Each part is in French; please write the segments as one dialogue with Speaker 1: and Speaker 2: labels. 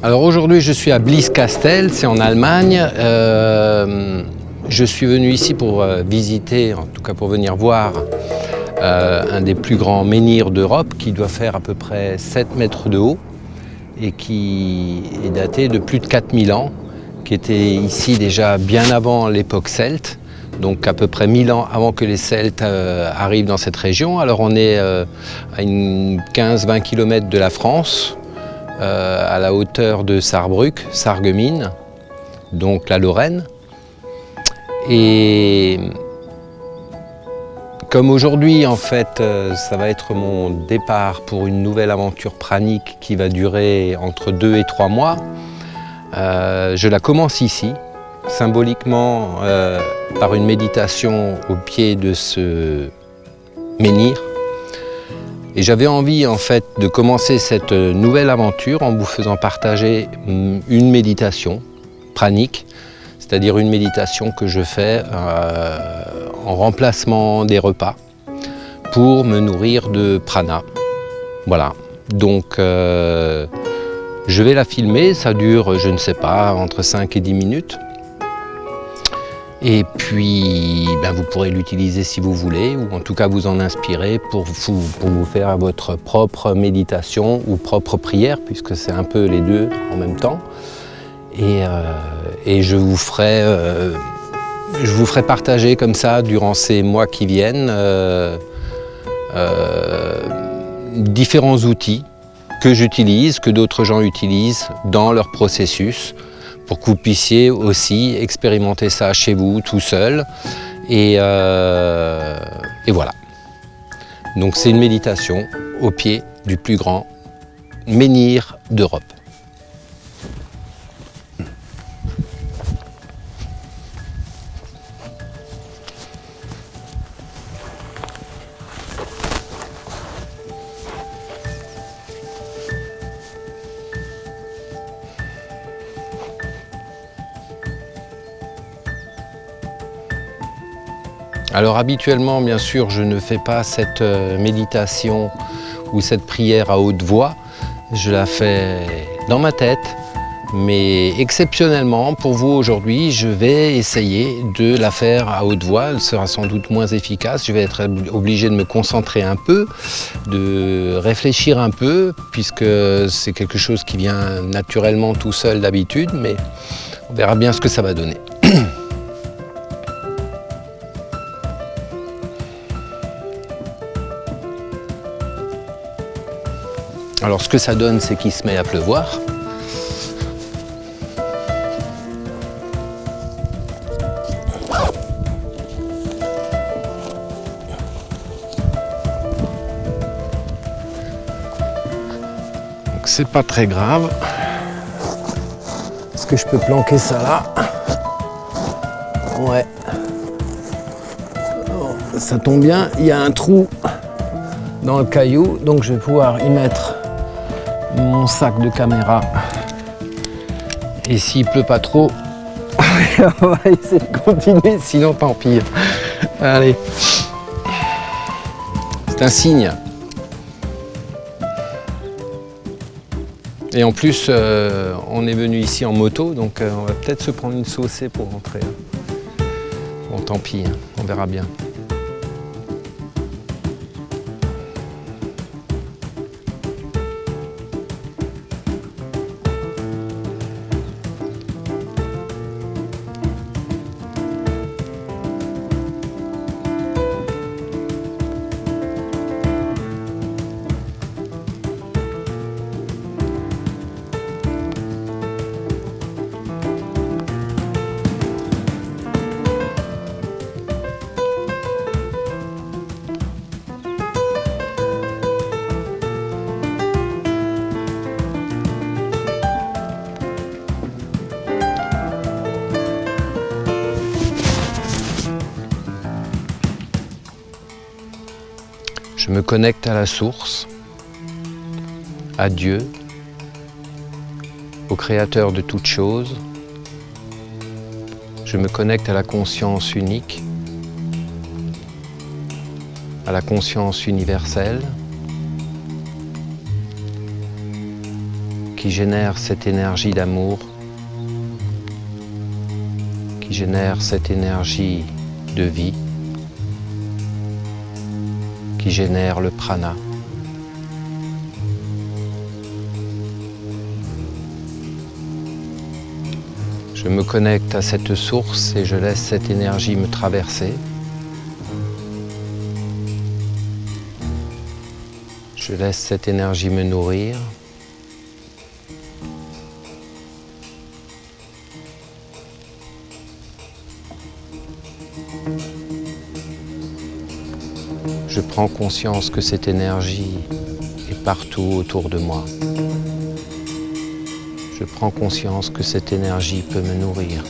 Speaker 1: Alors aujourd'hui je suis à Blieskastel, c'est en Allemagne. Je suis venu ici pour visiter, en tout cas pour venir voir un des plus grands menhirs d'Europe qui doit faire à peu près 7 mètres de haut et qui est daté de plus de 4000 ans, qui était ici déjà bien avant l'époque celte, donc à peu près 1000 ans avant que les Celtes arrivent dans cette région. Alors on est à une 15-20 km de la France, à la hauteur de Saarbrück, Sarreguemines, donc la Lorraine. Et comme aujourd'hui, en fait, ça va être mon départ pour une nouvelle aventure pranique qui va durer entre 2 et 3 mois, je la commence ici, symboliquement par une méditation au pied de ce menhir. Et j'avais envie en fait de commencer cette nouvelle aventure en vous faisant partager une méditation pranique, c'est-à-dire une méditation que je fais en remplacement des repas pour me nourrir de prana. Voilà, donc je vais la filmer, ça dure, je ne sais pas, entre 5 et 10 minutes. Et puis, vous pourrez l'utiliser si vous voulez, ou en tout cas vous en inspirer pour vous faire votre propre méditation ou propre prière, puisque c'est un peu les deux en même temps. Et je vous ferai partager comme ça, durant ces mois qui viennent, différents outils que j'utilise, que d'autres gens utilisent dans leur processus, pour que vous puissiez aussi expérimenter ça chez vous, tout seul. Et voilà. Donc c'est une méditation au pied du plus grand menhir d'Europe. Alors habituellement, bien sûr, je ne fais pas cette méditation ou cette prière à haute voix. Je la fais dans ma tête, mais exceptionnellement, pour vous aujourd'hui, je vais essayer de la faire à haute voix. Elle sera sans doute moins efficace. Je vais être obligé de me concentrer un peu, de réfléchir un peu, puisque c'est quelque chose qui vient naturellement tout seul d'habitude, mais on verra bien ce que ça va donner. Alors ce que ça donne, c'est qu'il se met à pleuvoir. Donc c'est pas très grave. Est-ce que je peux planquer ça là? Ouais. Oh, ça tombe bien, il y a un trou dans le caillou, donc je vais pouvoir y mettre mon sac de caméra. Et s'il pleut pas trop, on va essayer de continuer, sinon tant pis. Allez. C'est un signe. Et en plus, on est venu ici en moto, donc on va peut-être se prendre une saucée pour rentrer. Bon, tant pis, on verra bien. Je me connecte à la source à Dieu, au Créateur de toutes choses. Je me connecte à la conscience unique, à la conscience universelle, qui génère cette énergie d'amour, qui génère cette énergie de vie, qui génère le prana. Je me connecte à cette source et je laisse cette énergie me traverser. Je laisse cette énergie me nourrir. Je prends conscience que cette énergie est partout autour de moi. Je prends conscience que cette énergie peut me nourrir.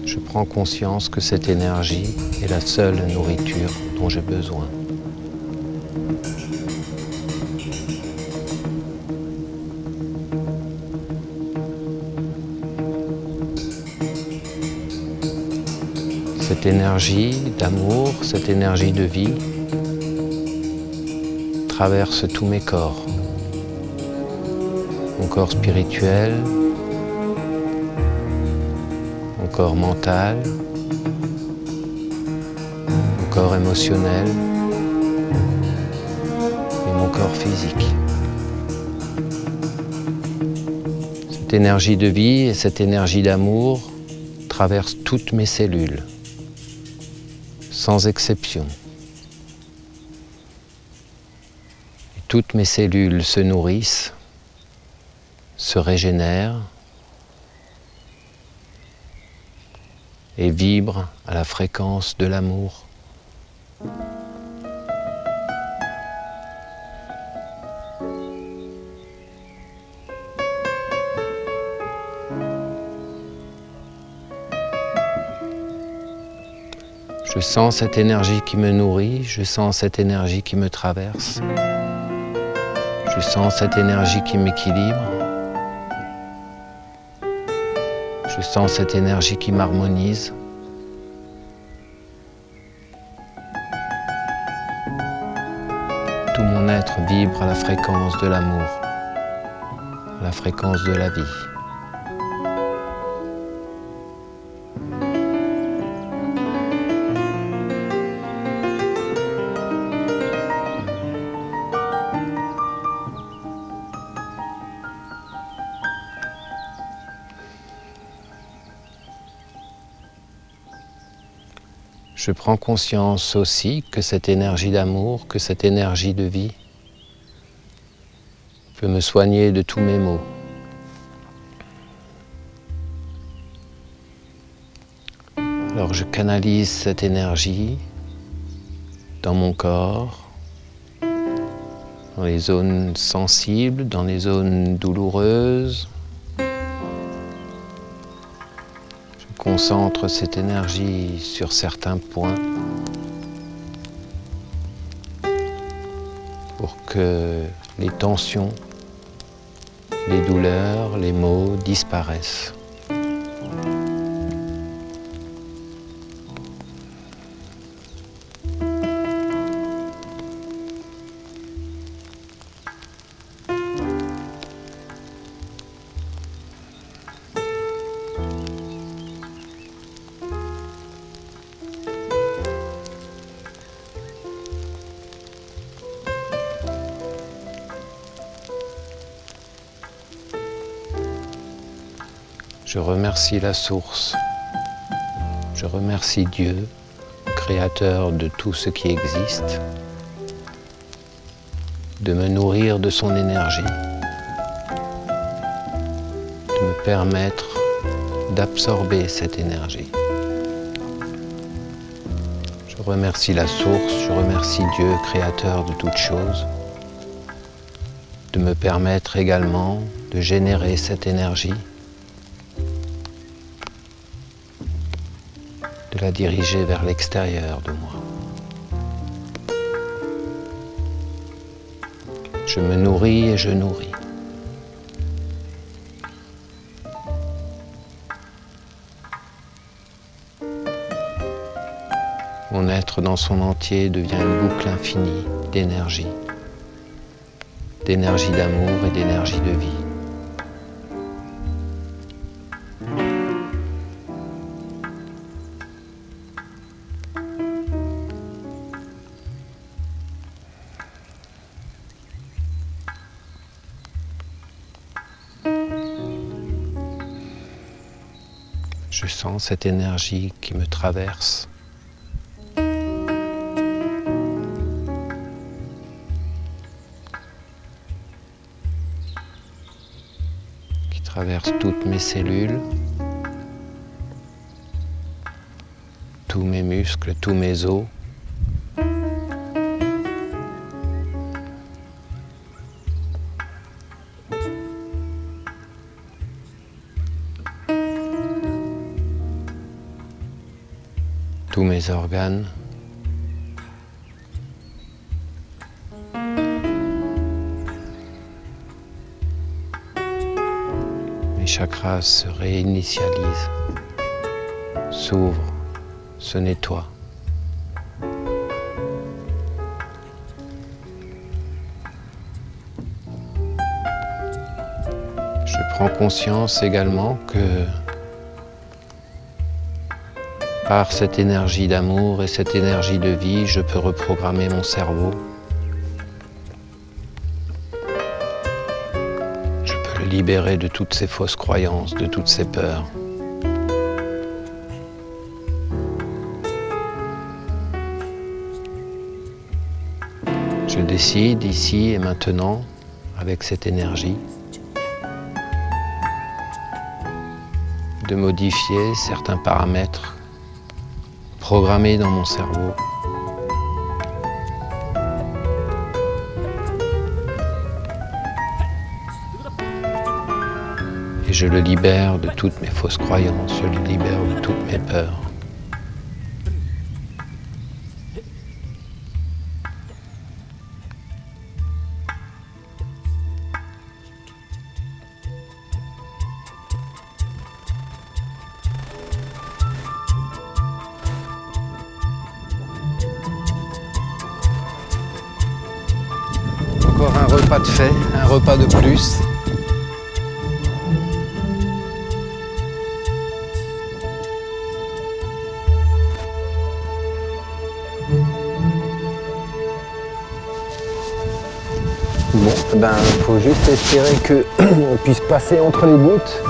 Speaker 1: Je prends conscience que cette énergie est la seule nourriture dont j'ai besoin. Cette énergie d'amour, cette énergie de vie traverse tous mes corps. Mon corps spirituel, mon corps mental, mon corps émotionnel et mon corps physique. Cette énergie de vie et cette énergie d'amour traversent toutes mes cellules, sans exception. Et toutes mes cellules se nourrissent, se régénèrent et vibrent à la fréquence de l'amour. Je sens cette énergie qui me nourrit, je sens cette énergie qui me traverse, je sens cette énergie qui m'équilibre, je sens cette énergie qui m'harmonise. Tout mon être vibre à la fréquence de l'amour, à la fréquence de la vie. Je prends conscience aussi que cette énergie d'amour, que cette énergie de vie peut me soigner de tous mes maux. Alors je canalise cette énergie dans mon corps, dans les zones sensibles, dans les zones douloureuses. Concentre cette énergie sur certains points pour que les tensions, les douleurs, les maux disparaissent. Je remercie la source, je remercie Dieu, créateur de tout ce qui existe, de me nourrir de son énergie, de me permettre d'absorber cette énergie. Je remercie la source, je remercie Dieu, créateur de toutes choses, de me permettre également de générer cette énergie, de la diriger vers l'extérieur de moi. Je me nourris et je nourris. Mon être dans son entier devient une boucle infinie d'énergie d'amour et d'énergie de vie. Je sens cette énergie qui me traverse. Qui traverse toutes mes cellules, tous mes muscles, tous mes os. Tous mes organes, mes chakras se réinitialisent, s'ouvrent, se nettoient. Je prends conscience également que par cette énergie d'amour et cette énergie de vie, je peux reprogrammer mon cerveau. Je peux le libérer de toutes ces fausses croyances, de toutes ces peurs. Je décide ici et maintenant, avec cette énergie, de modifier certains paramètres programmé dans mon cerveau. Et je le libère de toutes mes fausses croyances, je le libère de toutes mes peurs. Encore un repas de fait, un repas de plus. Bon, faut juste espérer qu'on puisse passer entre les gouttes.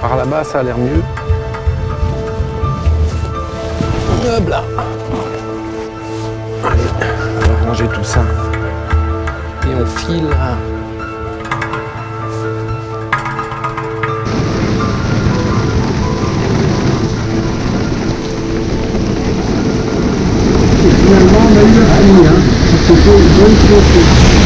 Speaker 1: Par là-bas, ça a l'air mieux. Hop là. Allez, on va ranger tout ça. Et on file.
Speaker 2: Et finalement, on a eu un ami, hein. C'était une bonne chose.